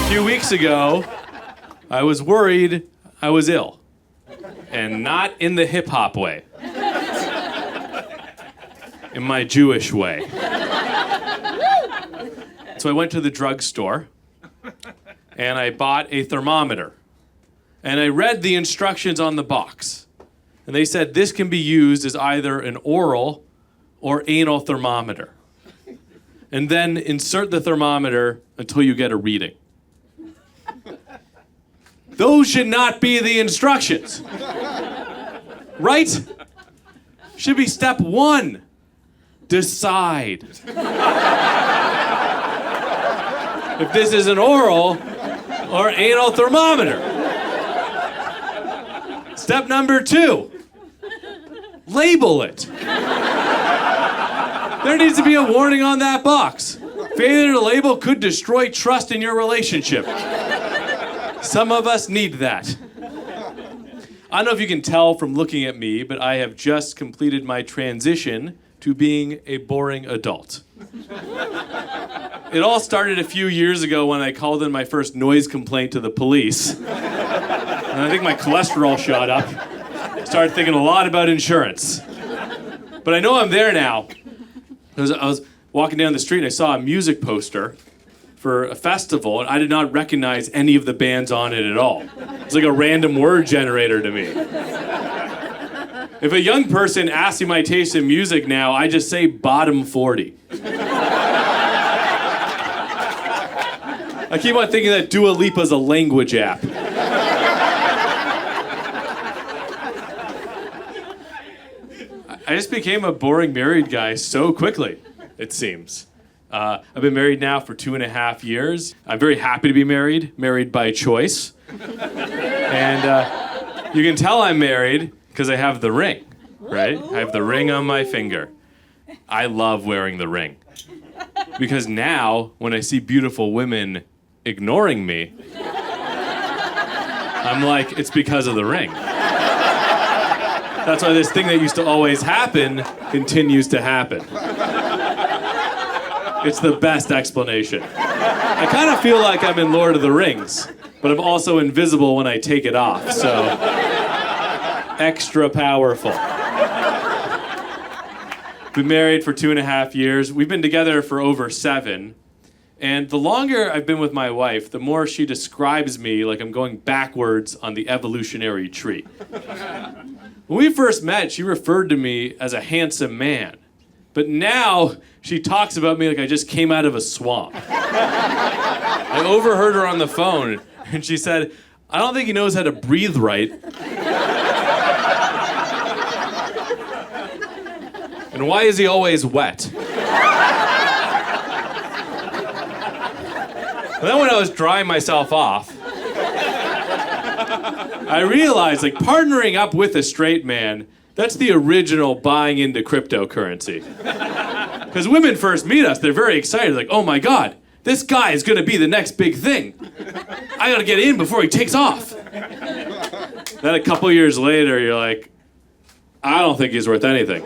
few weeks ago, I was worried I was ill. And not in the hip-hop way. In my Jewish way. So I went to the drugstore, and I bought a thermometer. And I read the instructions on the box. And they said this can be used as either an oral or anal thermometer. And then insert the thermometer until you get a reading. Those should not be the instructions. Right? Should be step 1. Decide. If this is an oral or anal thermometer. Step number 2. Label it. There needs to be a warning on that box. Failure to label could destroy trust in your relationship. Some of us need that. I don't know if you can tell from looking at me, but I have just completed my transition to being a boring adult. It all started a few years ago when I called in my first noise complaint to the police. And I think my cholesterol shot up. Started thinking a lot about insurance. But I know I'm there now. I was walking down the street and I saw a music poster for a festival, and I did not recognize any of the bands on it at all. It's like a random word generator to me. If a young person asks me my taste in music now, I just say bottom 40. I keep on thinking that Dua Lipa's a language app. I just became a boring married guy so quickly, it seems. I've been married now for 2.5 years. I'm very happy to be married by choice. And you can tell I'm married because I have the ring, right? I have the ring on my finger. I love wearing the ring. Because now, when I see beautiful women ignoring me, I'm like, it's because of the ring. That's why this thing that used to always happen continues to happen. It's the best explanation. I kind of feel like I'm in Lord of the Rings, but I'm also invisible when I take it off, so extra powerful. Been married for 2.5 years. We've been together for over 7. And the longer I've been with my wife, the more she describes me like I'm going backwards on the evolutionary tree. When we first met, she referred to me as a handsome man. But now, she talks about me like I just came out of a swamp. I overheard her on the phone, and she said, I don't think he knows how to breathe right. And why is he always wet? And then when I was drying myself off, I realized, like, partnering up with a straight man, that's the original buying into cryptocurrency. Because women first meet us, they're very excited, like, oh my God, this guy is gonna be the next big thing. I gotta get in before he takes off. Then a couple years later, you're like, I don't think he's worth anything.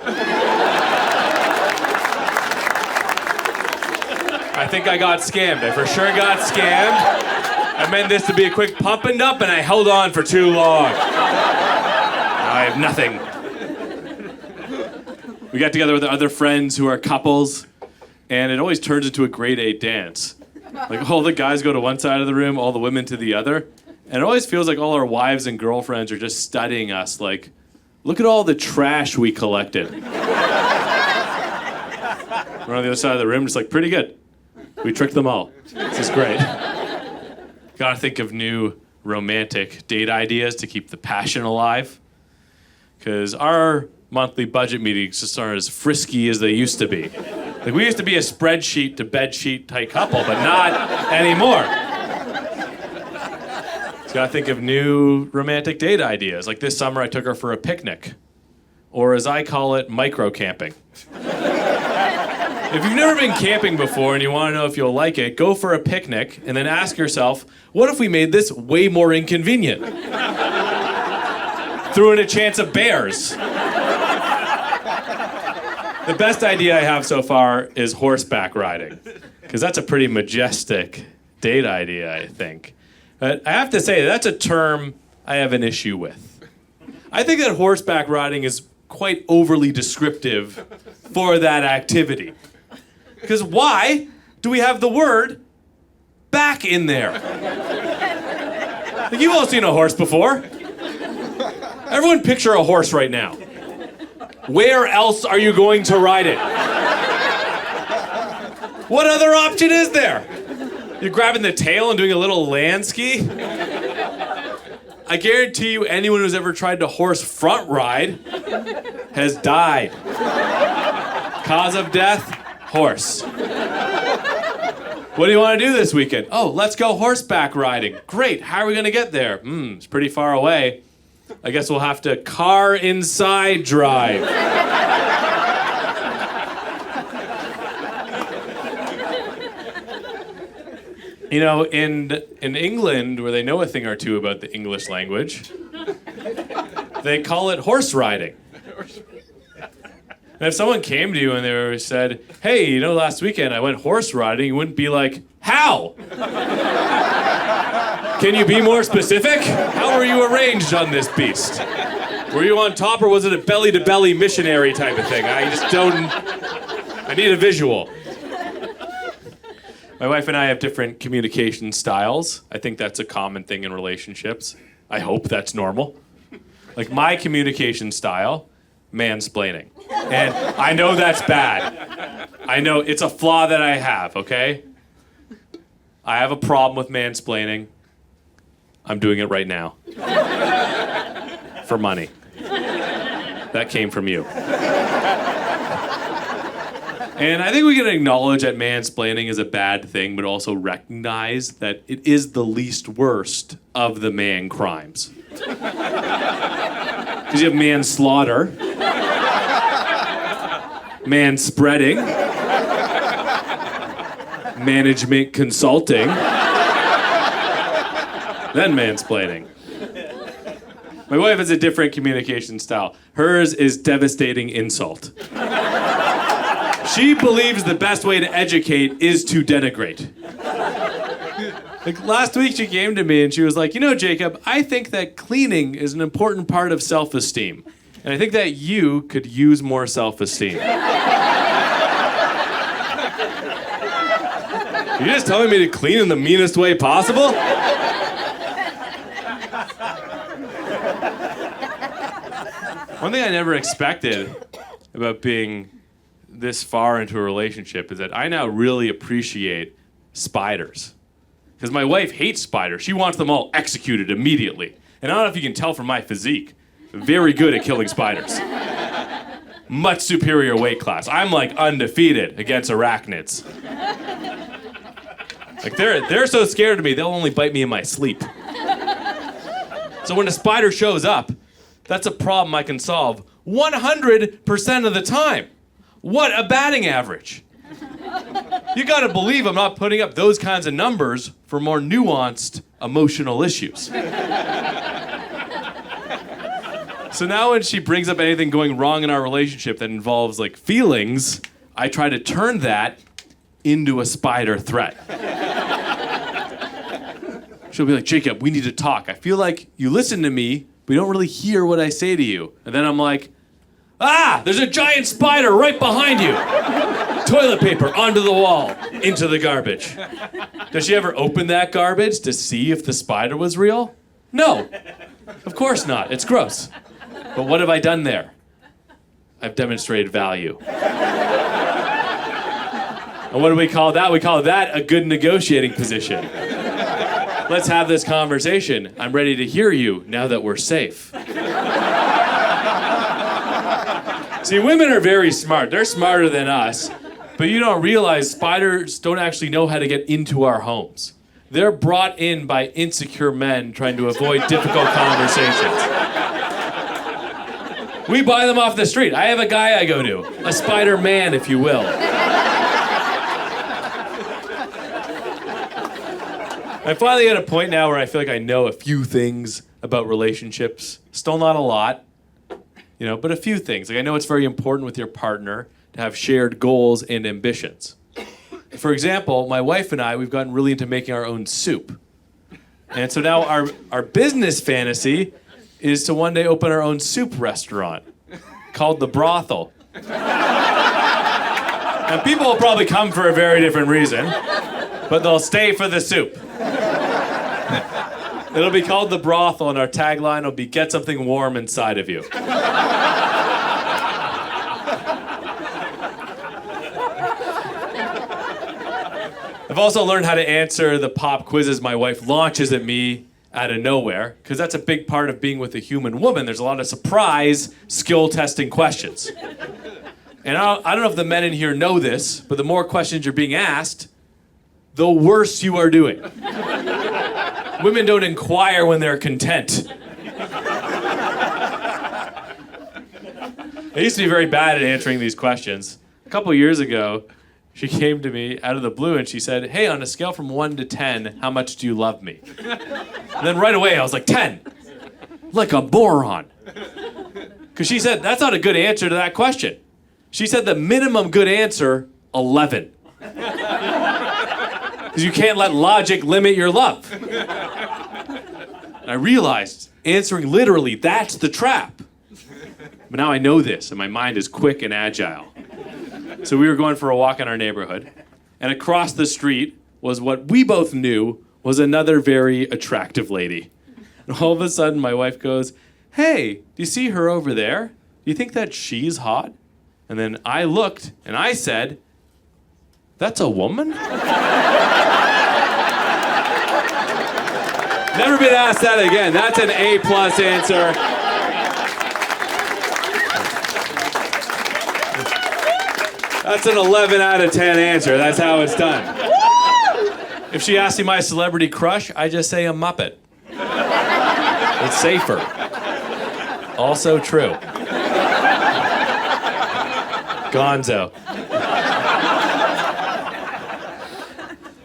I think I got scammed. I for sure got scammed. I meant this to be a quick pump and dump, and I held on for too long. Now I have nothing. We got together with other friends who are couples, and it always turns into a grade 8 dance. Like, all the guys go to one side of the room, all the women to the other, and it always feels like all our wives and girlfriends are just studying us, like, look at all the trash we collected. We're on the other side of the room, just like, pretty good. We tricked them all. This is great. Gotta think of new romantic date ideas to keep the passion alive. Because our monthly budget meetings just aren't as frisky as they used to be. Like, we used to be a spreadsheet to bedsheet type couple, but not anymore. So gotta think of new romantic date ideas. Like this summer I took her for a picnic. Or as I call it, micro-camping. If you've never been camping before and you want to know if you'll like it, go for a picnic and then ask yourself, what if we made this way more inconvenient? Threw in a chance of bears. The best idea I have so far is horseback riding, because that's a pretty majestic date idea, I think. But I have to say, that's a term I have an issue with. I think that horseback riding is quite overly descriptive for that activity. Because why do we have the word back in there? Like, you've all seen a horse before. Everyone picture a horse right now. Where else are you going to ride it? What other option is there? You're grabbing the tail and doing a little land ski? I guarantee you anyone who's ever tried to horse front ride has died. Cause of death, horse. What do you want to do this weekend? Oh, let's go horseback riding. Great, how are we going to get there? It's pretty far away. I guess we'll have to car inside drive. You know, in England, where they know a thing or two about the English language, they call it horse riding. And if someone came to you and they said, hey, you know, last weekend I went horse riding, you wouldn't be like, how? Can you be more specific? How were you arranged on this beast? Were you on top or was it a belly-to-belly missionary type of thing? I need a visual. My wife and I have different communication styles. I think that's a common thing in relationships. I hope that's normal. Like, my communication style, mansplaining. And I know that's bad. I know it's a flaw that I have, okay? I have a problem with mansplaining. I'm doing it right now. For money. That came from you. And I think we can acknowledge that mansplaining is a bad thing, but also recognize that it is the least worst of the man crimes. Because you have manslaughter, manspreading, management consulting, then mansplaining. My wife has a different communication style. Hers is devastating insult. She believes the best way to educate is to denigrate. Like, last week she came to me and she was like, you know, Jacob, I think that cleaning is an important part of self-esteem. And I think that you could use more self-esteem. You're just telling me to clean in the meanest way possible? One thing I never expected about being this far into a relationship is that I now really appreciate spiders. Because my wife hates spiders. She wants them all executed immediately. And I don't know if you can tell from my physique, very good at killing spiders. Much superior weight class. I'm like undefeated against arachnids. Like, they're so scared of me, they'll only bite me in my sleep. So when a spider shows up, that's a problem I can solve 100% of the time. What a batting average. You gotta believe I'm not putting up those kinds of numbers for more nuanced emotional issues. So now when she brings up anything going wrong in our relationship that involves, like, feelings, I try to turn that into a spider threat. She'll be like, Jacob, we need to talk. I feel like you listen to me, but you don't really hear what I say to you. And then I'm like, there's a giant spider right behind you. Toilet paper onto the wall, into the garbage. Does she ever open that garbage to see if the spider was real? No, of course not. It's gross. But what have I done there? I've demonstrated value. And what do we call that? We call that a good negotiating position. Let's have this conversation. I'm ready to hear you now that we're safe. See, women are very smart. They're smarter than us. But you don't realize spiders don't actually know how to get into our homes. They're brought in by insecure men trying to avoid difficult conversations. We buy them off the street. I have a guy I go to. A spider man, if you will. I'm finally at a point now where I feel like I know a few things about relationships. Still not a lot. You know, but a few things. Like, I know it's very important with your partner to have shared goals and ambitions. For example, my wife and I, we've gotten really into making our own soup. And so now our business fantasy is to one day open our own soup restaurant called The Brothel. And people will probably come for a very different reason, but they'll stay for the soup. It'll be called The Brothel, and our tagline will be, "Get something warm inside of you." I've also learned how to answer the pop quizzes my wife launches at me out of nowhere, because that's a big part of being with a human woman. There's a lot of surprise skill-testing questions. And I don't know if the men in here know this, but the more questions you're being asked, the worse you are doing. Women don't inquire when they're content. I used to be very bad at answering these questions. A couple years ago, she came to me out of the blue and she said, "Hey, on a scale from 1 to 10, how much do you love me?" And then right away I was like, 10. Like a moron. Because she said, that's not a good answer to that question. She said the minimum good answer, 11. Because you can't let logic limit your love. And I realized answering literally, that's the trap. But now I know this, and my mind is quick and agile. So we were going for a walk in our neighborhood, and across the street was what we both knew was another very attractive lady. And all of a sudden, my wife goes, "Hey, do you see her over there? Do you think that she's hot?" And then I looked, and I said, "That's a woman?" Never been asked that again. That's an A+ answer. That's an 11 out of 10 answer. That's how it's done. If she asks me my celebrity crush, I just say a Muppet. It's safer. Also true. Gonzo.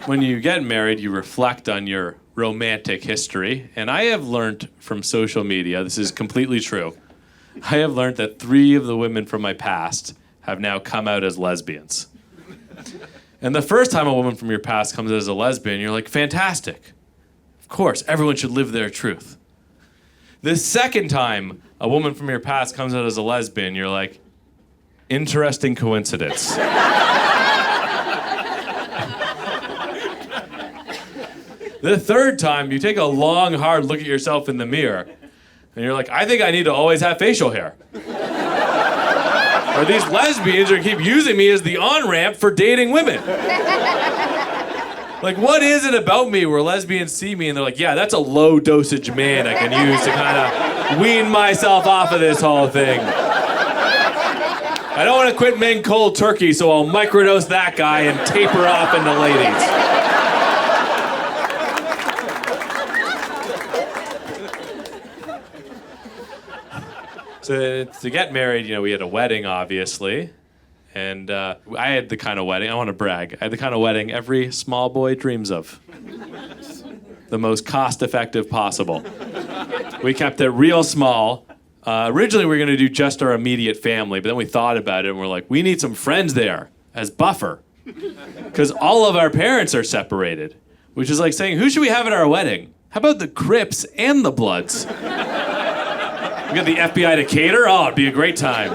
When you get married, you reflect on your romantic history. And I have learned from social media, this is completely true, I have learned that 3 of the women from my past have now come out as lesbians. And the first time a woman from your past comes out as a lesbian, you're like, fantastic. Of course, everyone should live their truth. The second time a woman from your past comes out as a lesbian, you're like, interesting coincidence. The third time, you take a long, hard look at yourself in the mirror, and you're like, I think I need to always have facial hair. Or these lesbians are keep using me as the on-ramp for dating women. Like, what is it about me where lesbians see me and they're like, yeah, that's a low dosage man I can use to kind of wean myself off of this whole thing. I don't want to quit men cold turkey, so I'll microdose that guy and taper off into ladies. So to get married, we had a wedding, obviously. And I had the kind of wedding, I want to brag, I had the kind of wedding every small boy dreams of. The most cost-effective possible. We kept it real small. Originally, we were going to do just our immediate family, but then we thought about it and we're like, we need some friends there as buffer. Because all of our parents are separated. Which is like saying, who should we have at our wedding? How about the Crips and the Bloods? We got the FBI to cater? Oh, it'd be a great time.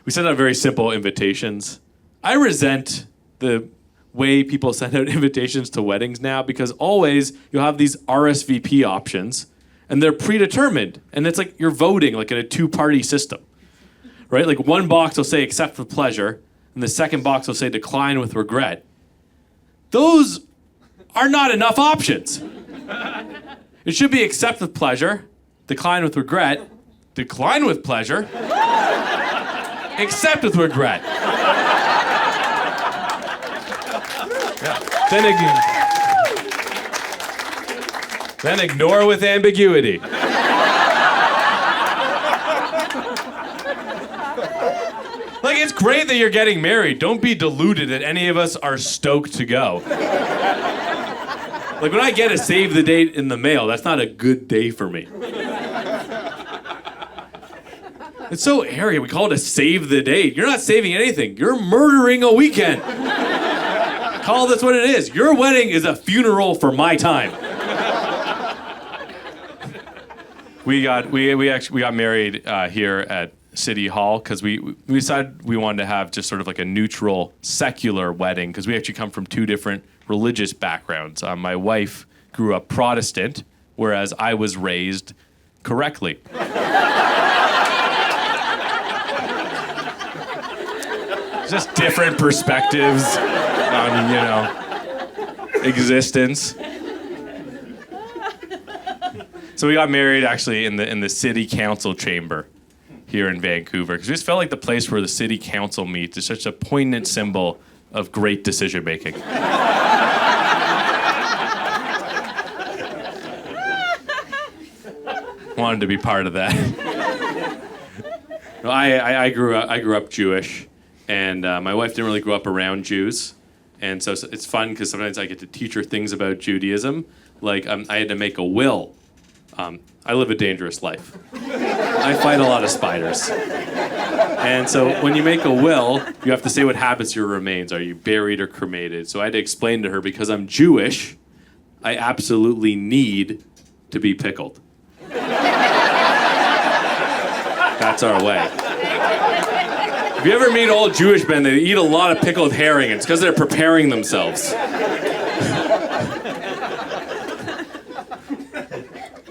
We send out very simple invitations. I resent the way people send out invitations to weddings now because always you'll have these RSVP options and they're predetermined. And it's like you're voting like in a 2-party system, right? Like one box will say accept with pleasure and the second box will say decline with regret. Those are not enough options. It should be accept with pleasure, decline with regret, decline with pleasure, accept with regret. Yeah. Then ignore with ambiguity. Like, it's great that you're getting married. Don't be deluded that any of us are stoked to go. Like, when I get a save the date in the mail, that's not a good day for me. It's so arrogant. We call it a save the date. You're not saving anything. You're murdering a weekend. Call this what it is. Your wedding is a funeral for my time. We got married here at City Hall because we decided we wanted to have just sort of like a neutral, secular wedding because we actually come from two different religious backgrounds. My wife grew up Protestant, whereas I was raised correctly. Just different perspectives on, existence. So we got married actually in the city council chamber here in Vancouver because we just felt like the place where the city council meets is such a poignant symbol of great decision making. Wanted to be part of that. I grew up Jewish, and my wife didn't really grow up around Jews, and so it's fun because sometimes I get to teach her things about Judaism. Like I had to make a will. I live a dangerous life. I fight a lot of spiders. And so when you make a will, you have to say what happens to your remains. Are you buried or cremated? So I had to explain to her, because I'm Jewish, I absolutely need to be pickled. That's our way. If you ever meet old Jewish men, they eat a lot of pickled herring. It's because they're preparing themselves.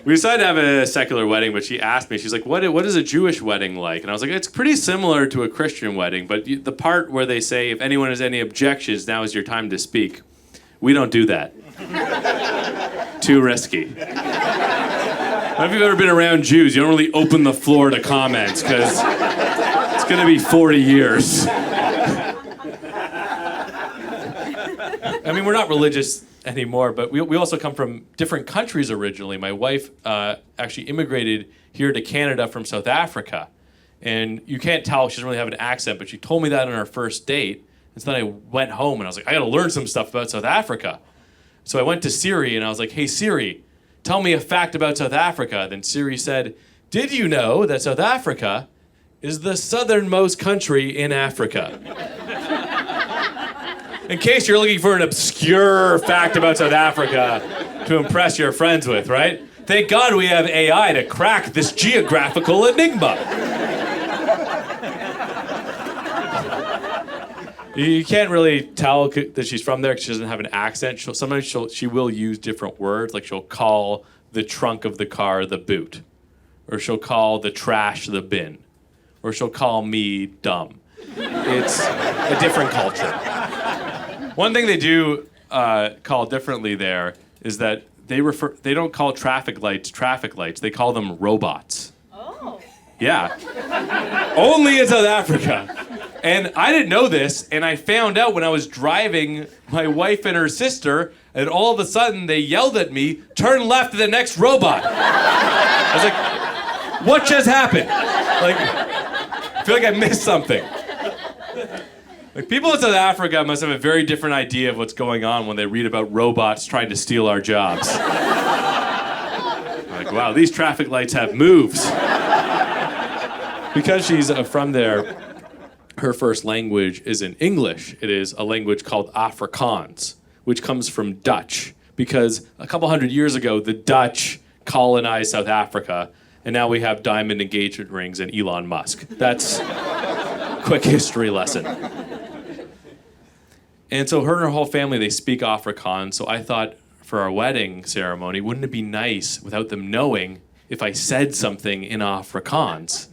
We decided to have a secular wedding, but she asked me, she's like, what is a Jewish wedding like? And I was like, it's pretty similar to a Christian wedding, but the part where they say, if anyone has any objections, now is your time to speak. We don't do that. Too risky. Have you ever been around Jews? You don't really open the floor to comments, because it's going to be 40 years. I mean, we're not religious anymore, but we also come from different countries originally. My wife actually immigrated here to Canada from South Africa. And you can't tell, she doesn't really have an accent, but she told me that on our first date. And so then I went home and I was like, I got to learn some stuff about South Africa. So I went to Siri and I was like, hey Siri, tell me a fact about South Africa. Then Siri said, did you know that South Africa is the southernmost country in Africa? In case you're looking for an obscure fact about South Africa to impress your friends with, right? Thank God we have AI to crack this geographical enigma. You can't really tell that she's from there because she doesn't have an accent. Sometimes she will use different words, like she'll call the trunk of the car the boot, or she'll call the trash the bin, or she'll call me dumb. It's a different culture. One thing they do call differently there is that they don't call traffic lights, they call them robots. Oh. Yeah. Only in South Africa. And I didn't know this, and I found out when I was driving my wife and her sister, and all of a sudden they yelled at me, turn left to the next robot. I was like, what just happened? Like, I feel like I missed something. Like, people in South Africa must have a very different idea of what's going on when they read about robots trying to steal our jobs. Like, wow, these traffic lights have moves. Because she's from there, her first language isn't English. It is a language called Afrikaans, which comes from Dutch. Because a couple hundred years ago, the Dutch colonized South Africa, and now we have diamond engagement rings and Elon Musk. That's a quick history lesson. And so her and her whole family, they speak Afrikaans. So I thought for our wedding ceremony, wouldn't it be nice without them knowing if I said something in Afrikaans?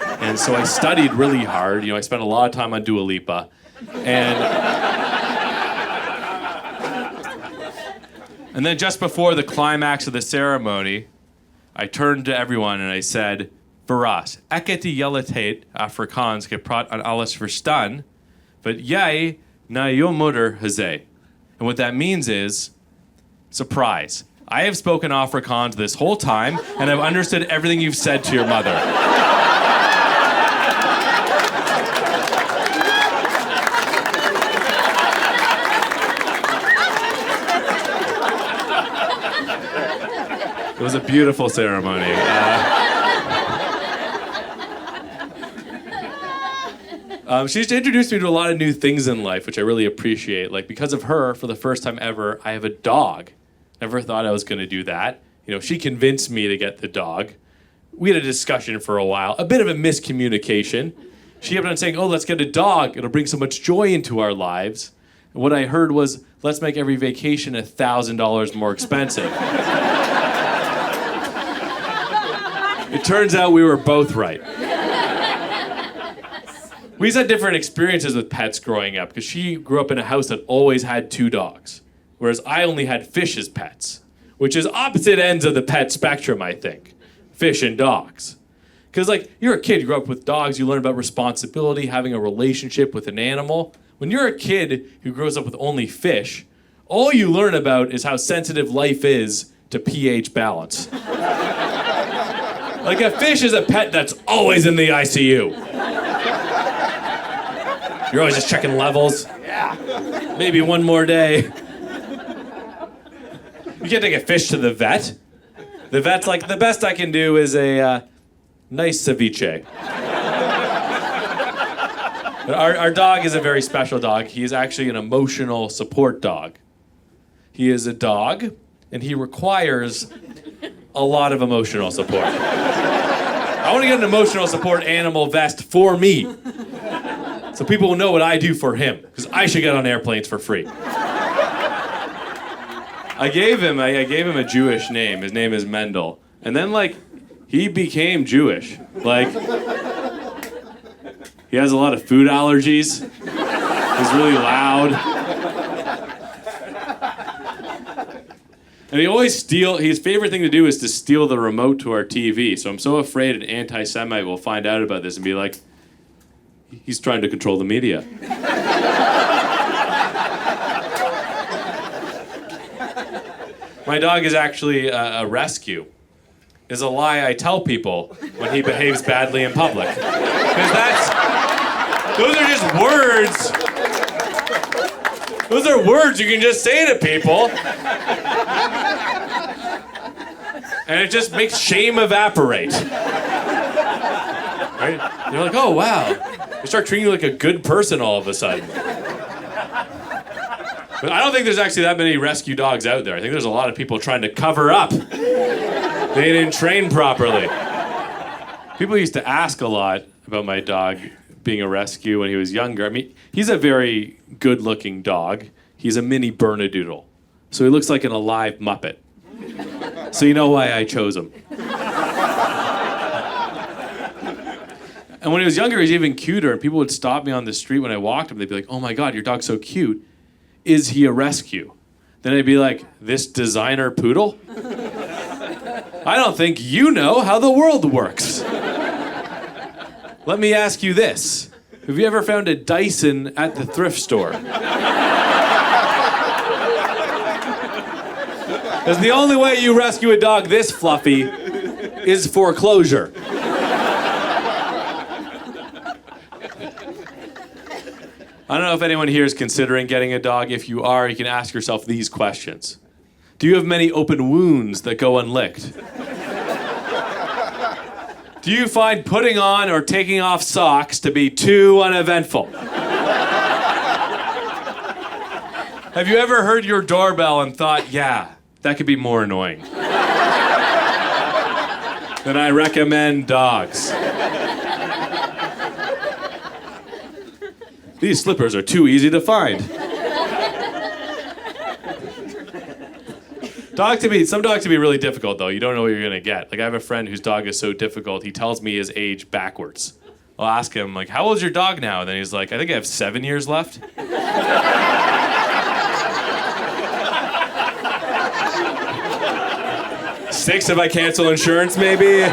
And so I studied really hard. I spent a lot of time on Dua Lipa. And then just before the climax of the ceremony, I turned to everyone and I said, Verras, ek het die hele tyd Afrikaans gepraat en alles verstaan, but jy na jou moeder gesê. And what that means is, surprise. I have spoken Afrikaans this whole time, and I've understood everything you've said to your mother. It was a beautiful ceremony. She's introduced me to a lot of new things in life, which I really appreciate. Like, because of her, for the first time ever, I have a dog. Never thought I was going to do that. She convinced me to get the dog. We had a discussion for a while, a bit of a miscommunication. She kept on saying, oh, let's get a dog. It'll bring so much joy into our lives. And what I heard was, let's make every vacation $1,000 more expensive. It turns out we were both right. We just had different experiences with pets growing up, because she grew up in a house that always had 2 dogs, whereas I only had fish as pets, which is opposite ends of the pet spectrum, I think. Fish and dogs. Because, like, you're a kid, you grow up with dogs, you learn about responsibility, having a relationship with an animal. When you're a kid who grows up with only fish, all you learn about is how sensitive life is to pH balance. Like, a fish is a pet that's always in the ICU. You're always just checking levels. Yeah. Maybe one more day. You can't take a fish to the vet. The vet's like, the best I can do is a nice ceviche. Our dog is a very special dog. He is actually an emotional support dog. He is a dog, and he requires a lot of emotional support. I want to get an emotional support animal vest for me, so people will know what I do for him, because I should get on airplanes for free. I gave him a Jewish name. His name is Mendel. And then, like, he became Jewish. Like, he has a lot of food allergies. He's really loud. And his favorite thing to do is to steal the remote to our TV. So I'm so afraid an anti-Semite will find out about this and be like, he's trying to control the media. My dog is actually a rescue. Is a lie I tell people when he behaves badly in public. Because those are just words. Those are words you can just say to people. And it just makes shame evaporate. Right? You're like, oh, wow. They start treating you like a good person all of a sudden. But I don't think there's actually that many rescue dogs out there. I think there's a lot of people trying to cover up. They didn't train properly. People used to ask a lot about my dog being a rescue when he was younger. I mean, he's a very good-looking dog. He's a mini Bernedoodle. So he looks like an alive Muppet. So you know why I chose him. And when he was younger, he was even cuter, and people would stop me on the street when I walked him. They'd be like, oh my God, your dog's so cute. Is he a rescue? Then I'd be like, this designer poodle? I don't think you know how the world works. Let me ask you this. Have you ever found a Dyson at the thrift store? Because the only way you rescue a dog this fluffy is foreclosure. I don't know if anyone here is considering getting a dog. If you are, you can ask yourself these questions. Do you have many open wounds that go unlicked? Do you find putting on or taking off socks to be too uneventful? Have you ever heard your doorbell and thought, yeah, that could be more annoying? Then I recommend dogs. These slippers are too easy to find. Some dogs can be really difficult, though. You don't know what you're going to get. Like, I have a friend whose dog is so difficult, he tells me his age backwards. I'll ask him, like, how old's your dog now? And then he's like, I think I have 7 years left. 6 if I cancel insurance, maybe.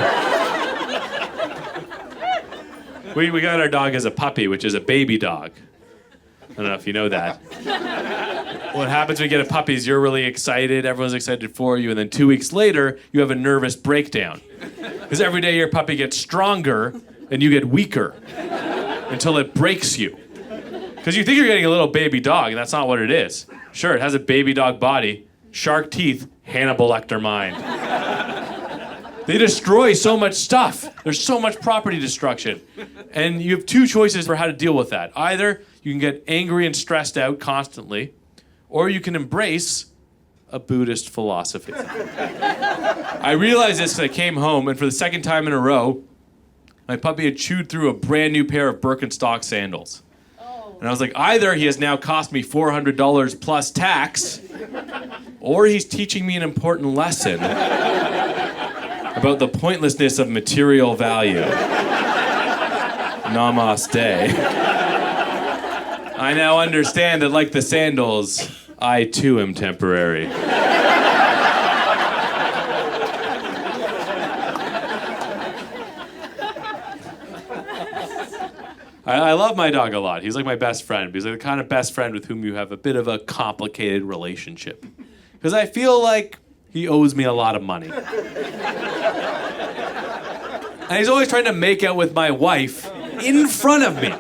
We got our dog as a puppy, which is a baby dog. I don't know if you know that. What happens when you get a puppy is you're really excited, everyone's excited for you, and then 2 weeks later, you have a nervous breakdown. Because every day your puppy gets stronger, and you get weaker, until it breaks you. Because you think you're getting a little baby dog, and that's not what it is. Sure, it has a baby dog body, shark teeth, Hannibal Lecter mind. They destroy so much stuff. There's so much property destruction. And you have two choices for how to deal with that. Either you can get angry and stressed out constantly, or you can embrace a Buddhist philosophy. I realized this because I came home, and for the second time in a row, my puppy had chewed through a brand new pair of Birkenstock sandals. And I was like, either he has now cost me $400 plus tax, or he's teaching me an important lesson about the pointlessness of material value. Namaste. I now understand that, like the sandals, I too am temporary. I love my dog a lot. He's like my best friend. He's like the kind of best friend with whom you have a bit of a complicated relationship. Because I feel like he owes me a lot of money. And he's always trying to make out with my wife in front of me.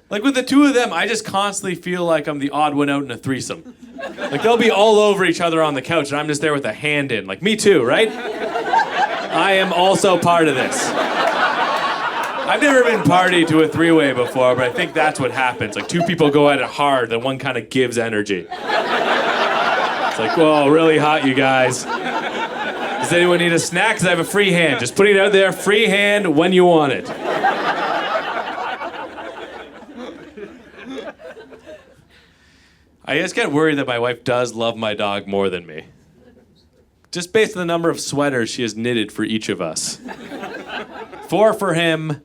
Like with the two of them, I just constantly feel like I'm the odd one out in a threesome. Like they'll be all over each other on the couch and I'm just there with a hand in. Like, me too, right? I am also part of this. I've never been party to a three-way before, but I think that's what happens. Like two people go at it hard, then one kind of gives energy. It's like, whoa, really hot, you guys. Does anyone need a snack? Because I have a free hand. Just putting it out there, free hand when you want it. I just get worried that my wife does love my dog more than me. Just based on the number of sweaters she has knitted for each of us. 4 for him,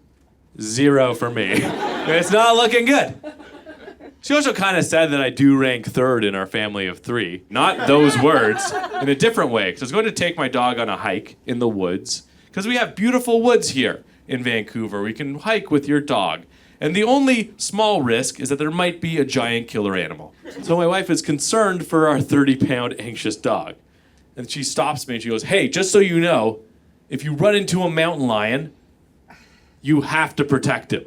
0 for me. It's not looking good. She also kind of said that I do rank third in our family of 3. Not those words, in a different way. Because I was going to take my dog on a hike in the woods. Because we have beautiful woods here in Vancouver. We can hike with your dog. And the only small risk is that there might be a giant killer animal. So my wife is concerned for our 30-pound anxious dog. And she stops me and she goes, hey, just so you know, if you run into a mountain lion, you have to protect him.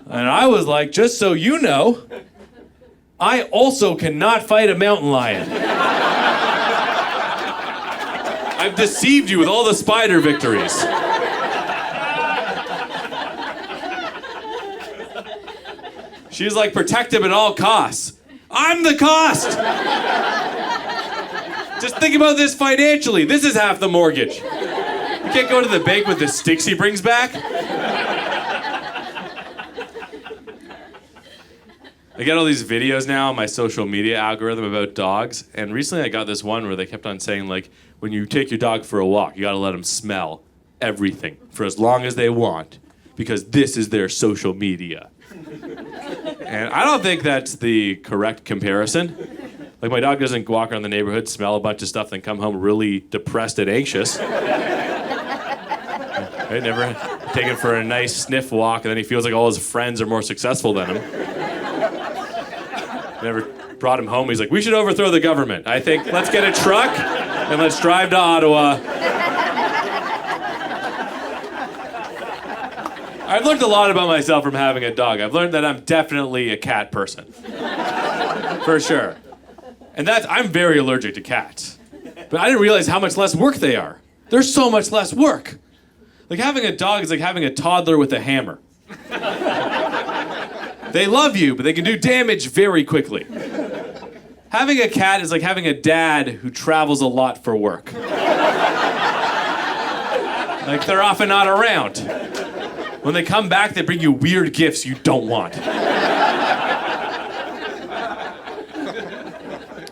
And I was like, just so you know, I also cannot fight a mountain lion. I've deceived you with all the spider victories. She's like, protect him at all costs. I'm the cost! Just think about this financially. This is half the mortgage. You can't go to the bank with the sticks he brings back. I get all these videos now on my social media algorithm about dogs, and recently I got this one where they kept on saying, like, when you take your dog for a walk, you gotta let them smell everything for as long as they want, because this is their social media. And I don't think that's the correct comparison. Like, my dog doesn't walk around the neighborhood, smell a bunch of stuff, then come home really depressed and anxious. I never take him for a nice sniff walk, and then he feels like all his friends are more successful than him. Never brought him home. He's like, we should overthrow the government. I think, let's get a truck, and let's drive to Ottawa. I've learned a lot about myself from having a dog. I've learned that I'm definitely a cat person. For sure. And I'm very allergic to cats. But I didn't realize how much less work they are. They're so much less work. Like, having a dog is like having a toddler with a hammer. They love you, but they can do damage very quickly. Having a cat is like having a dad who travels a lot for work. Like, they're often not around. When they come back, they bring you weird gifts you don't want.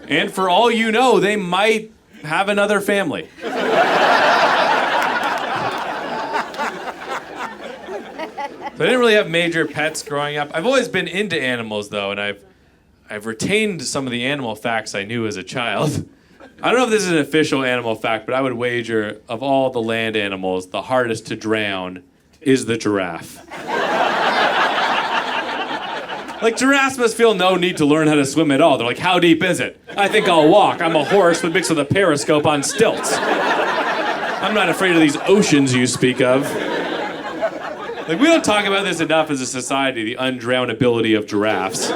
And for all you know, they might have another family. So I didn't really have major pets growing up. I've always been into animals, though, and I've retained some of the animal facts I knew as a child. I don't know if this is an official animal fact, but I would wager, of all the land animals, the hardest to drown is the giraffe. Like, giraffes must feel no need to learn how to swim at all. They're like, how deep is it? I think I'll walk. I'm a horse with mixed with a periscope on stilts. I'm not afraid of these oceans you speak of. Like, we don't talk about this enough as a society, the undrownability of giraffes.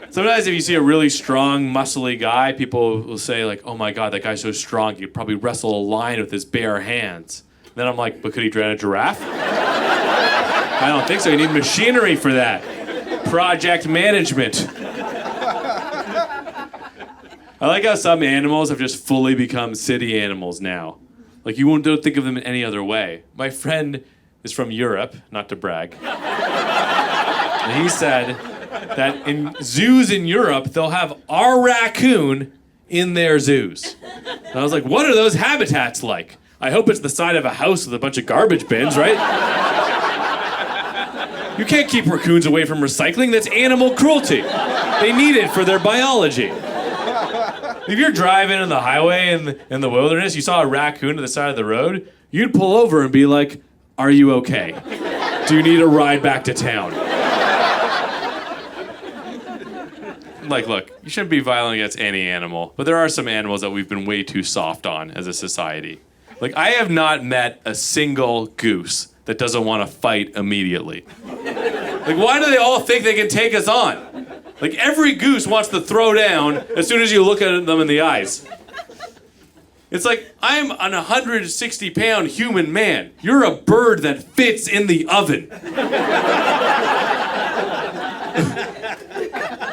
It's Sometimes if you see a really strong, muscly guy, people will say like, oh my God, that guy's so strong, he could probably wrestle a lion with his bare hands. Then I'm like, but could he drown a giraffe? I don't think so. You need machinery for that. Project management. I like how some animals have just fully become city animals now. Like, don't think of them in any other way. My friend is from Europe, not to brag. And he said that in zoos in Europe, they'll have our raccoon in their zoos. And I was like, what are those habitats like? I hope it's the side of a house with a bunch of garbage bins, right? You can't keep raccoons away from recycling. That's animal cruelty. They need it for their biology. If you're driving on the highway in the wilderness, you saw a raccoon at the side of the road, you'd pull over and be like, are you okay? Do you need a ride back to town? Like, look, you shouldn't be violent against any animal, but there are some animals that we've been way too soft on as a society. Like, I have not met a single goose that doesn't want to fight immediately. Like, why do they all think they can take us on? Like, every goose wants to throw down as soon as you look at them in the eyes. It's like, I'm an 160-pound human man. You're a bird that fits in the oven.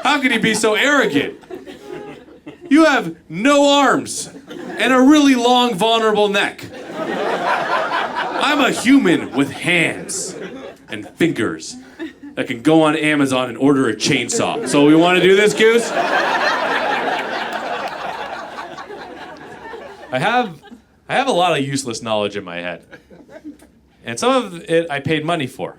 How can you be so arrogant? You have no arms and a really long, vulnerable neck. I'm a human with hands and fingers that can go on Amazon and order a chainsaw. So we want to do this, Goose? I have a lot of useless knowledge in my head. And some of it I paid money for.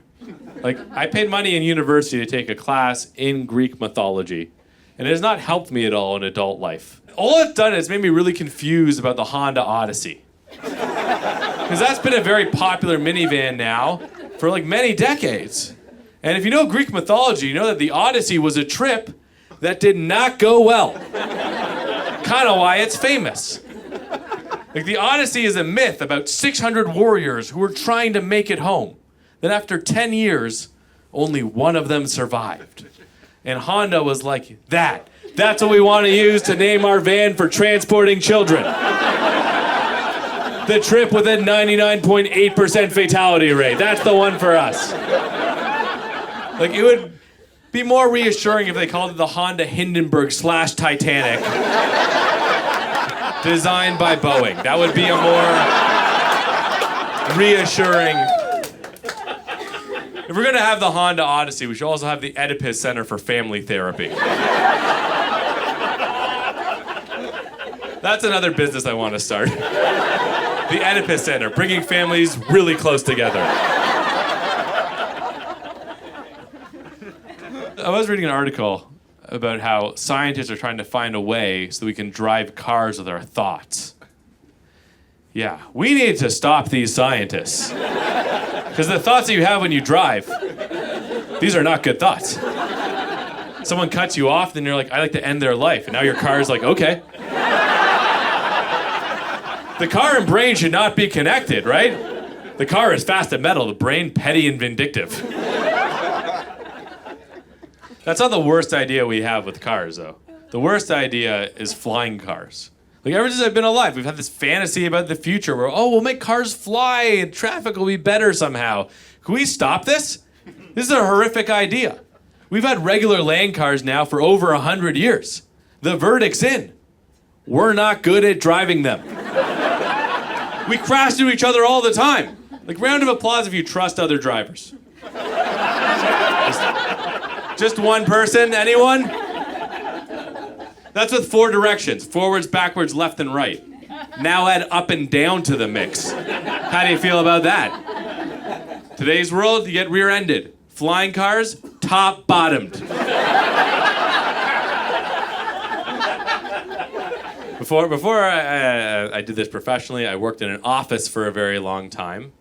Like, I paid money in university to take a class in Greek mythology, and it has not helped me at all in adult life. All it's done is made me really confused about the Honda Odyssey. Because that's been a very popular minivan now for like many decades. And if you know Greek mythology, you know that the Odyssey was a trip that did not go well. Kind of why it's famous. Like, the Odyssey is a myth about 600 warriors who were trying to make it home. Then after 10 years, only one of them survived. And Honda was like, that's what we want to use to name our van for transporting children. The trip with a 99.8% fatality rate. That's the one for us. Like, it would be more reassuring if they called it the Honda Hindenburg / Titanic. Designed by Boeing. That would be a more reassuring. If we're gonna have the Honda Odyssey, we should also have the Oedipus Center for Family Therapy. That's another business I want to start. The Oedipus Center, bringing families really close together. I was reading an article about how scientists are trying to find a way so we can drive cars with our thoughts. Yeah, we need to stop these scientists. Because the thoughts that you have when you drive, these are not good thoughts. Someone cuts you off, then you're like, I like to end their life. And now your car's like, okay. The car and brain should not be connected, right? The car is fast and metal, the brain petty and vindictive. That's not the worst idea we have with cars, though. The worst idea is flying cars. Like, ever since I've been alive, we've had this fantasy about the future where, we'll make cars fly and traffic will be better somehow. Can we stop this? This is a horrific idea. We've had regular land cars now for over 100 years. The verdict's in. We're not good at driving them. We crash into each other all the time. Like, round of applause if you trust other drivers. Just one person, anyone? That's with 4 directions. Forwards, backwards, left, and right. Now add up and down to the mix. How do you feel about that? Today's world, you get rear-ended. Flying cars, top-bottomed. Before I did this professionally, I worked in an office for a very long time.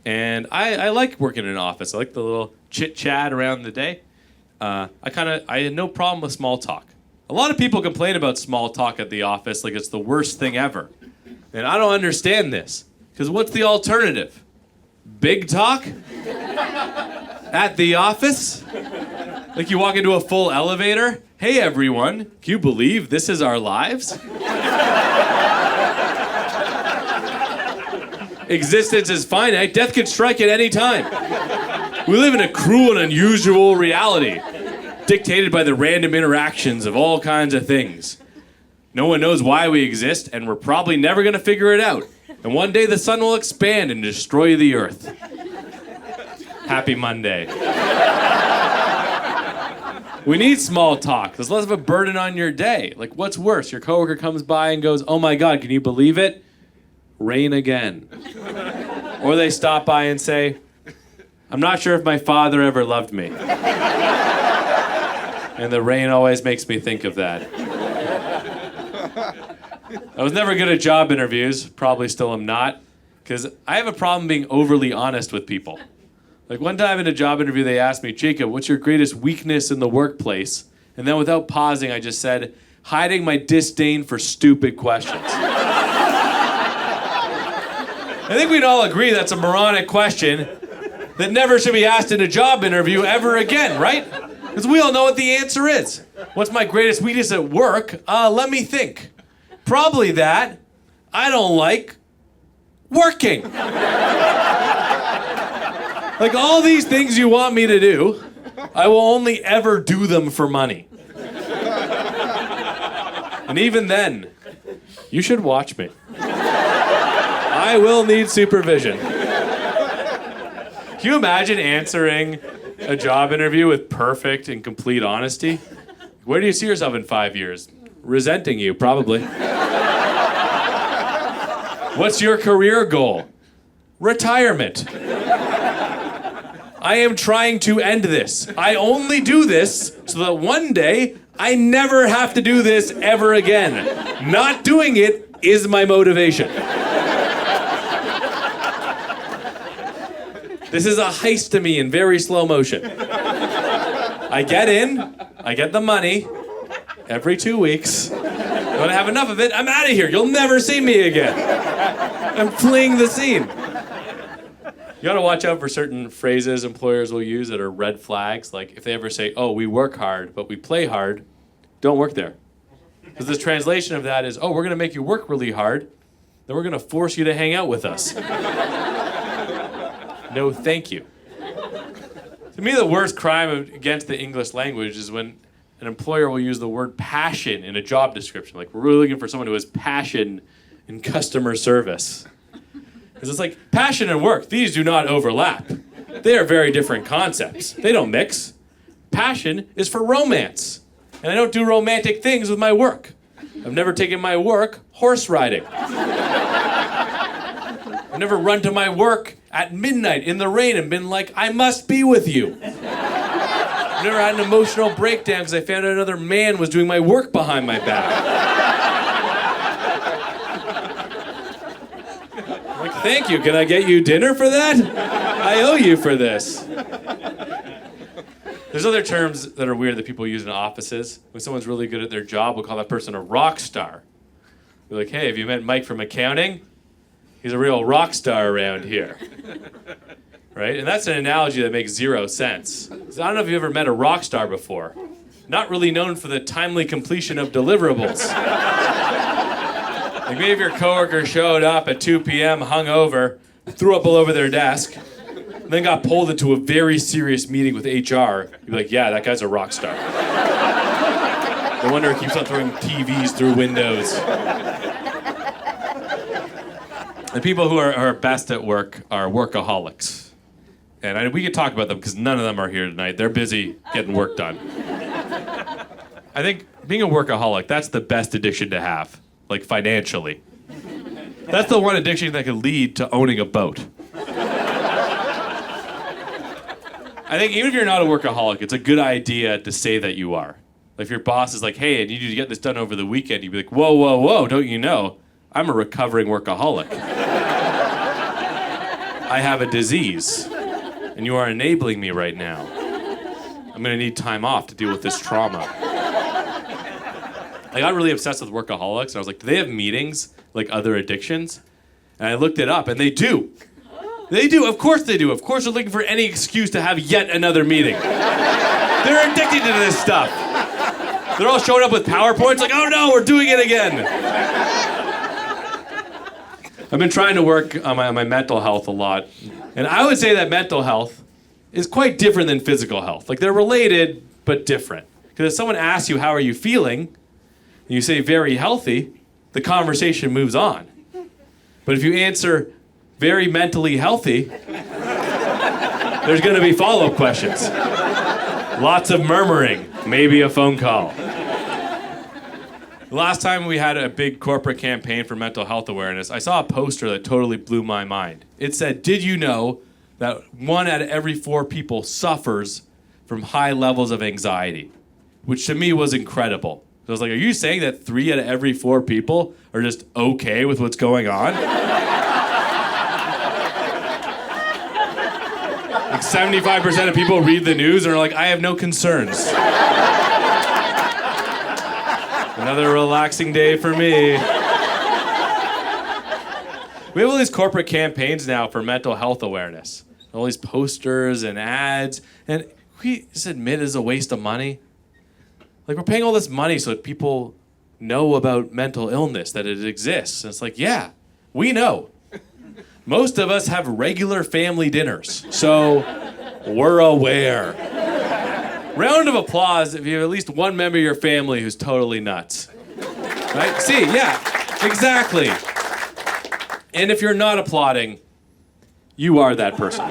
And I like working in an office. I like the little chit-chat around the day. I had no problem with small talk. A lot of people complain about small talk at the office like it's the worst thing ever. And I don't understand this. Because what's the alternative? Big talk? At the office? Like, you walk into a full elevator Hey everyone, can you believe this is our lives? Existence is finite. Death could strike at any time. We live in a cruel and unusual reality, dictated by the random interactions of all kinds of things. No one knows why we exist, and we're probably never going to figure it out. And one day the sun will expand and destroy the earth. Happy Monday. We need small talk. There's less of a burden on your day. Like, what's worse? Your coworker comes by and goes, "Oh my God, can you believe it? Rain again." Or they stop by and say, "I'm not sure if my father ever loved me." And the rain always makes me think of that. I was never good at job interviews, probably still am not, because I have a problem being overly honest with people. Like one time in a job interview, they asked me, "Jacob, what's your greatest weakness in the workplace?" And then without pausing, I just said, "Hiding my disdain for stupid questions." I think we'd all agree that's a moronic question that never should be asked in a job interview ever again, right? Because we all know what the answer is. What's my greatest weakness at work? Let me think. Probably that I don't like working. Like all these things you want me to do, I will only ever do them for money. And even then, you should watch me. I will need supervision. Can you imagine answering a job interview with perfect and complete honesty? Where do you see yourself in 5 years? Resenting you, probably. What's your career goal? Retirement. I am trying to end this. I only do this so that one day I never have to do this ever again. Not doing it is my motivation. This is a heist to me in very slow motion. I get in, I get the money every 2 weeks. When I have enough of it, I'm out of here. You'll never see me again. I'm fleeing the scene. You gotta watch out for certain phrases employers will use that are red flags. Like if they ever say, "Oh, we work hard, but we play hard," don't work there. Because the translation of that is, "Oh, we're gonna make you work really hard, then we're gonna force you to hang out with us." No, thank you. To me, the worst crime against the English language is when an employer will use the word passion in a job description. Like, we're really looking for someone who has passion in customer service. Because it's like, passion and work, these do not overlap. They are very different concepts. They don't mix. Passion is for romance. And I don't do romantic things with my work. I've never taken my work horse riding. I've never run to my work at midnight in the rain and been like, "I must be with you." I've never had an emotional breakdown because I found out another man was doing my work behind my back. I'm like, "Thank you, can I get you dinner for that? I owe you for this." There's other terms that are weird that people use in offices. When someone's really good at their job, we'll call that person a rock star. We're like, "Hey, have you met Mike from accounting? He's a real rock star around here." Right? And that's an analogy that makes zero sense. So I don't know if you've ever met a rock star before. Not really known for the timely completion of deliverables. Like maybe if your coworker showed up at 2 p.m. hungover, threw up all over their desk, and then got pulled into a very serious meeting with HR, you'd be like, "Yeah, that guy's a rock star." No wonder he keeps on throwing TVs through windows. The people who are best at work are workaholics. And we could talk about them because none of them are here tonight. They're busy getting work done. I think being a workaholic, that's the best addiction to have, like financially. That's the one addiction that could lead to owning a boat. I think even if you're not a workaholic, it's a good idea to say that you are. Like if your boss is like, "Hey, I need you to get this done over the weekend," you'd be like, "Whoa, whoa, whoa, don't you know? I'm a recovering workaholic. I have a disease, and you are enabling me right now. I'm gonna need time off to deal with this trauma." I got really obsessed with workaholics, and I was like, "Do they have meetings like other addictions?" And I looked it up, and they do. They do, of course they do. Of course they're looking for any excuse to have yet another meeting. They're addicted to this stuff. They're all showing up with PowerPoints like, oh no, we're doing it again. I've been trying to work on my mental health a lot. And I would say that mental health is quite different than physical health. Like they're related, but different. Because if someone asks you, how are you feeling? And you say, very healthy, the conversation moves on. But if you answer, very mentally healthy, there's going to be follow-up questions. Lots of murmuring, maybe a phone call. The last time we had a big corporate campaign for mental health awareness, I saw a poster that totally blew my mind. It said, did you know that 1 out of every 4 people suffers from high levels of anxiety? Which to me was incredible. I was like, are you saying that 3 out of every 4 people are just okay with what's going on? Like 75% of people read the news and are like, I have no concerns. Another relaxing day for me. We have all these corporate campaigns now for mental health awareness. All these posters and ads. And we just admit it's a waste of money. Like, we're paying all this money so that people know about mental illness, that it exists. And it's like, yeah, we know. Most of us have regular family dinners, so we're aware. Round of applause if you have at least one member of your family who's totally nuts. Right? See, yeah, exactly. And if you're not applauding, you are that person.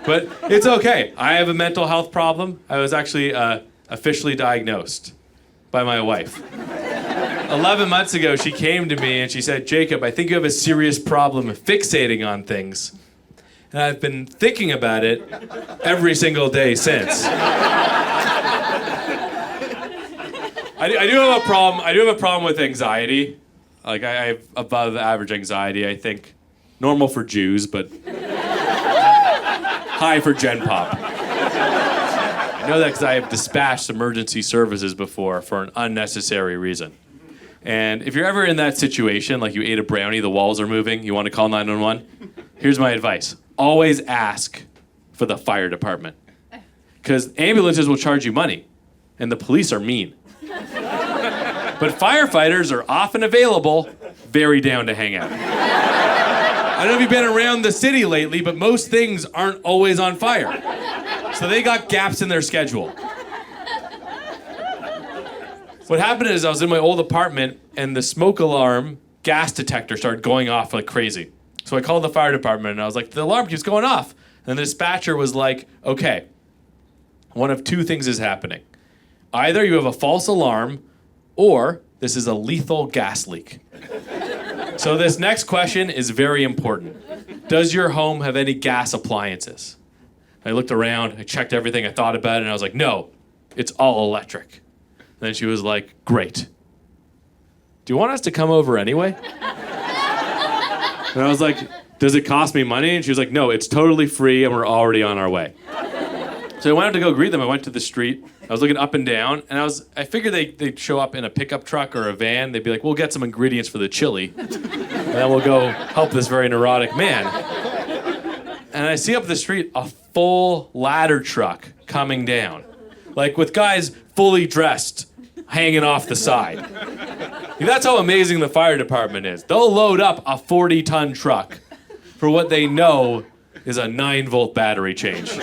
But it's okay. I have a mental health problem. I was actually officially diagnosed by my wife. 11 months ago, she came to me and she said, Jacob, I think you have a serious problem fixating on things. And I've been thinking about it every single day since. I do have a problem. I do have a problem with anxiety. Like, I have above average anxiety, I think. Normal for Jews, but high for Gen Pop. I know that because I have dispatched emergency services before for an unnecessary reason. And if you're ever in that situation, like you ate a brownie, the walls are moving, you want to call 911, here's my advice. Always ask for the fire department. Because ambulances will charge you money, and the police are mean. But firefighters are often available, very down to hang out. I don't know if you've been around the city lately, but most things aren't always on fire. So they got gaps in their schedule. What happened is I was in my old apartment, and the smoke alarm gas detector started going off like crazy. So I called the fire department, and I was like, the alarm keeps going off. And the dispatcher was like, okay, one of 2 things is happening. Either you have a false alarm, or this is a lethal gas leak. So this next question is very important. Does your home have any gas appliances? I looked around, I checked everything, I thought about it, and I was like, no, it's all electric. And then she was like, great. Do you want us to come over anyway? And I was like, does it cost me money? And she was like, no, it's totally free and we're already on our way. So I went up to go greet them. I went to the street. I was looking up and down, and I figured they'd show up in a pickup truck or a van. They'd be like, we'll get some ingredients for the chili, and then we'll go help this very neurotic man. And I see up the street a full ladder truck coming down, like with guys fully dressed, hanging off the side. That's how amazing the fire department is. They'll load up a 40-ton truck for what they know is a 9-volt battery change.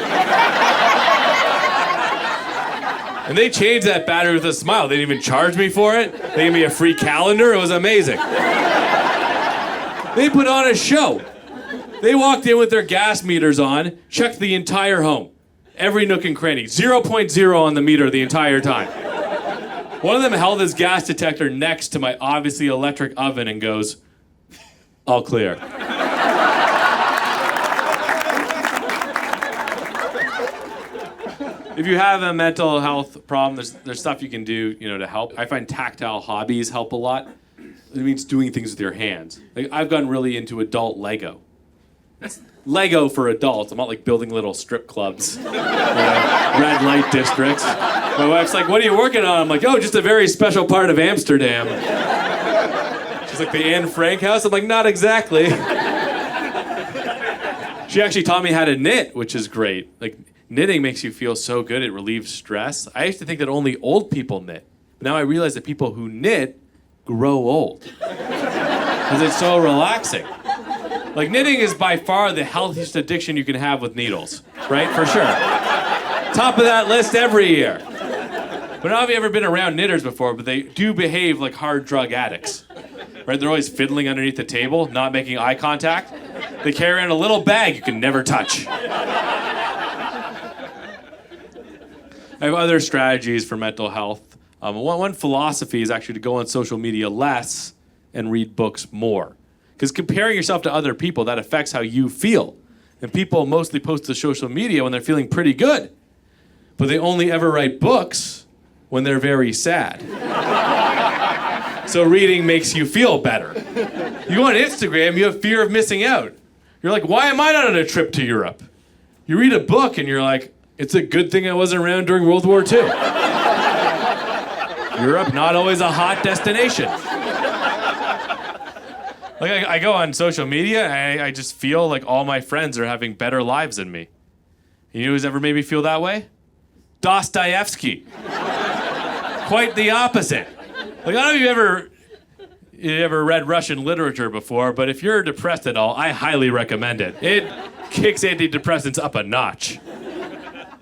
And they changed that battery with a smile. They didn't even charge me for it. They gave me a free calendar. It was amazing. They put on a show. They walked in with their gas meters on, checked the entire home. Every nook and cranny. 0.0 on the meter the entire time. One of them held his gas detector next to my obviously electric oven and goes, all clear. If you have a mental health problem, there's stuff you can do, to help. I find tactile hobbies help a lot. It means doing things with your hands. Like, I've gotten really into adult Lego. Lego for adults. I'm not like building little strip clubs, red light districts. My wife's like, what are you working on? I'm like, oh, just a very special part of Amsterdam. She's like, the Anne Frank house? I'm like, not exactly. She actually taught me how to knit, which is great. Like, knitting makes you feel so good, it relieves stress. I used to think that only old people knit. But now I realize that people who knit grow old. Because it's so relaxing. Like, knitting is by far the healthiest addiction you can have with needles, right? For sure. Top of that list every year. But I don't know if you've ever been around knitters before, but they do behave like hard drug addicts. Right? They're always fiddling underneath the table, not making eye contact. They carry around a little bag you can never touch. I have other strategies for mental health. One philosophy is actually to go on social media less and read books more. Because comparing yourself to other people, that affects how you feel. And people mostly post to social media when they're feeling pretty good. But they only ever write books when they're very sad. So reading makes you feel better. You go on Instagram, you have fear of missing out. You're like, why am I not on a trip to Europe? You read a book and you're like, it's a good thing I wasn't around during World War II. Europe, not always a hot destination. Like, I go on social media, and I just feel like all my friends are having better lives than me. You know who's ever made me feel that way? Dostoevsky. Quite the opposite. Like, I don't know if you ever read Russian literature before, but if you're depressed at all, I highly recommend it. It kicks antidepressants up a notch.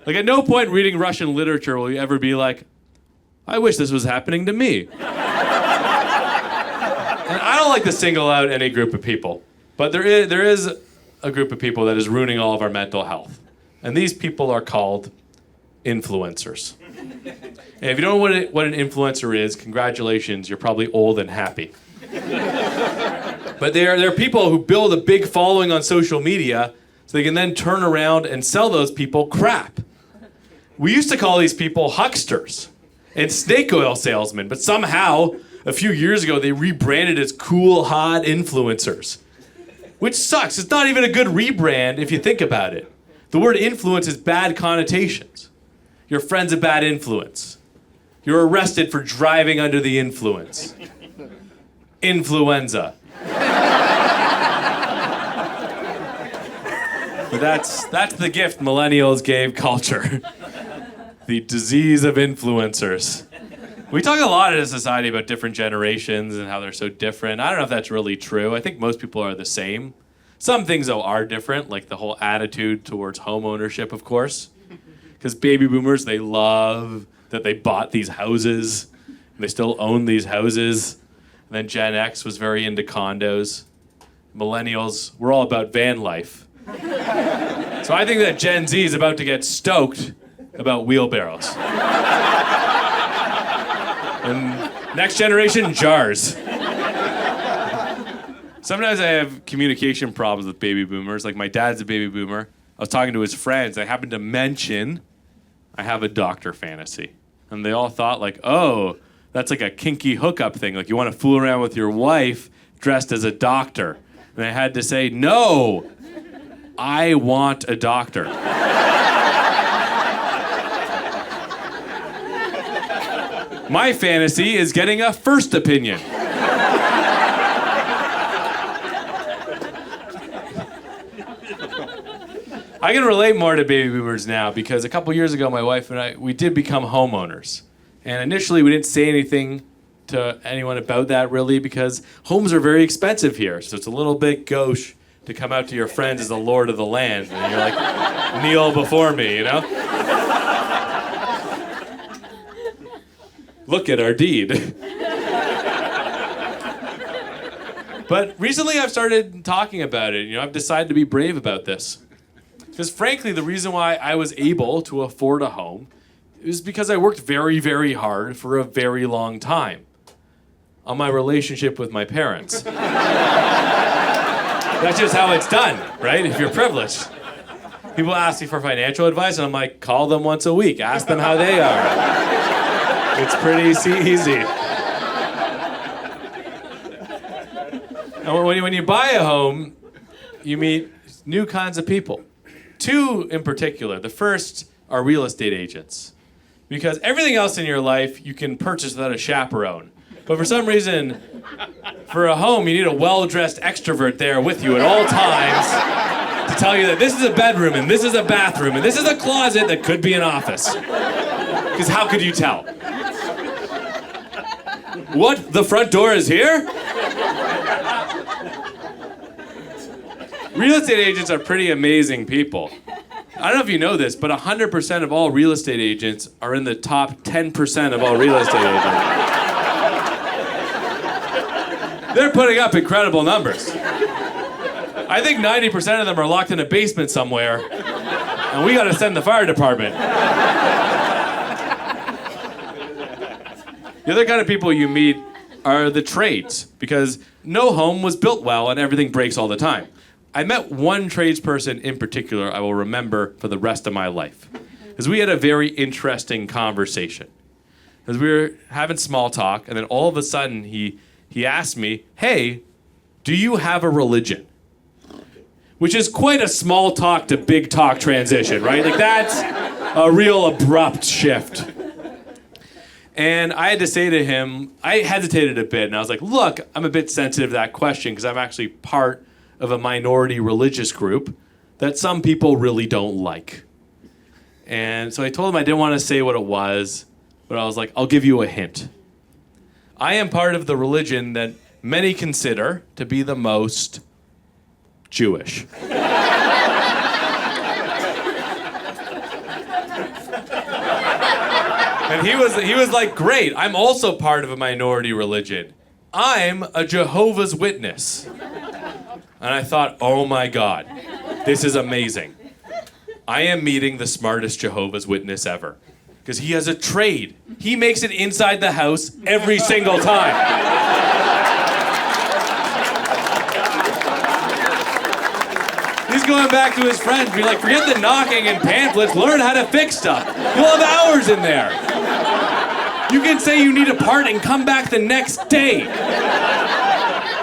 Like, at no point reading Russian literature will you ever be like, I wish this was happening to me. And I don't like to single out any group of people, but there is a group of people that is ruining all of our mental health. And these people are called influencers. And if you don't know what an influencer is, congratulations, you're probably old and happy. But they're people who build a big following on social media so they can then turn around and sell those people crap. We used to call these people hucksters and snake oil salesmen, but somehow, a few years ago, they rebranded as cool, hot influencers. Which sucks. It's not even a good rebrand if you think about it. The word influence has bad connotations. Your friend's a bad influence. You're arrested for driving under the influence. Influenza. But that's the gift millennials gave culture. The disease of influencers. We talk a lot in a society about different generations and how they're so different. I don't know if that's really true. I think most people are the same. Some things, though, are different, like the whole attitude towards homeownership, of course. Because baby boomers, they love that they bought these houses, and they still own these houses. And then Gen X was very into condos. Millennials, we're all about van life. So I think that Gen Z is about to get stoked about wheelbarrows. And next generation, jars. Sometimes I have communication problems with baby boomers. Like, my dad's a baby boomer. I was talking to his friends. I happened to mention I have a doctor fantasy. And they all thought, like, oh, that's like a kinky hookup thing. Like, you want to fool around with your wife dressed as a doctor. And I had to say, no, I want a doctor. My fantasy is getting a first opinion. I can relate more to baby boomers now because a couple years ago, my wife and I, we did become homeowners. And initially, we didn't say anything to anyone about that, really, because homes are very expensive here. So it's a little bit gauche to come out to your friends as the lord of the land. And you're like, kneel before me, you know? Look at our deed. But recently, I've started talking about it. You know, I've decided to be brave about this. Because frankly, the reason why I was able to afford a home is because I worked very, very hard for a very long time on my relationship with my parents. That's just how it's done, right? If you're privileged. People ask me for financial advice, and I'm like, call them once a week. Ask them how they are. It's pretty easy. And when you buy a home, you meet new kinds of people. Two in particular. The first are real estate agents. Because everything else in your life you can purchase without a chaperone. But for some reason, for a home, you need a well-dressed extrovert there with you at all times. to tell you that this is a bedroom and this is a bathroom and this is a closet that could be an office. Because how could you tell? What? The front door is here? Real estate agents are pretty amazing people. I don't know if you know this, but 100% of all real estate agents are in the top 10% of all real estate agents. They're putting up incredible numbers. I think 90% of them are locked in a basement somewhere, and we gotta send the fire department. The other kind of people you meet are the trades, because no home was built well and everything breaks all the time. I met one tradesperson in particular I will remember for the rest of my life, because we had a very interesting conversation. Because we were having small talk, and then all of a sudden he asked me, "Hey, do you have a religion?" Which is quite a small talk to big talk transition, right? Like that's a real abrupt shift. And I had to say to him, I hesitated a bit, and I was like, look, I'm a bit sensitive to that question because I'm actually part of a minority religious group that some people really don't like. And so I told him I didn't want to say what it was, but I was like, I'll give you a hint. I am part of the religion that many consider to be the most Jewish. And he was like, great, I'm also part of a minority religion. I'm a Jehovah's Witness. And I thought, oh my God, this is amazing. I am meeting the smartest Jehovah's Witness ever. Because he has a trade. He makes it inside the house every single time. He's going back to his friends, be like, forget the knocking and pamphlets, learn how to fix stuff. You'll have hours in there. You can say you need a part and come back the next day.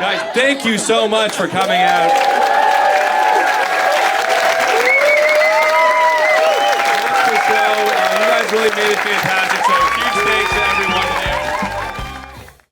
Guys, thank you so much for coming out. You guys really made it fantastic. So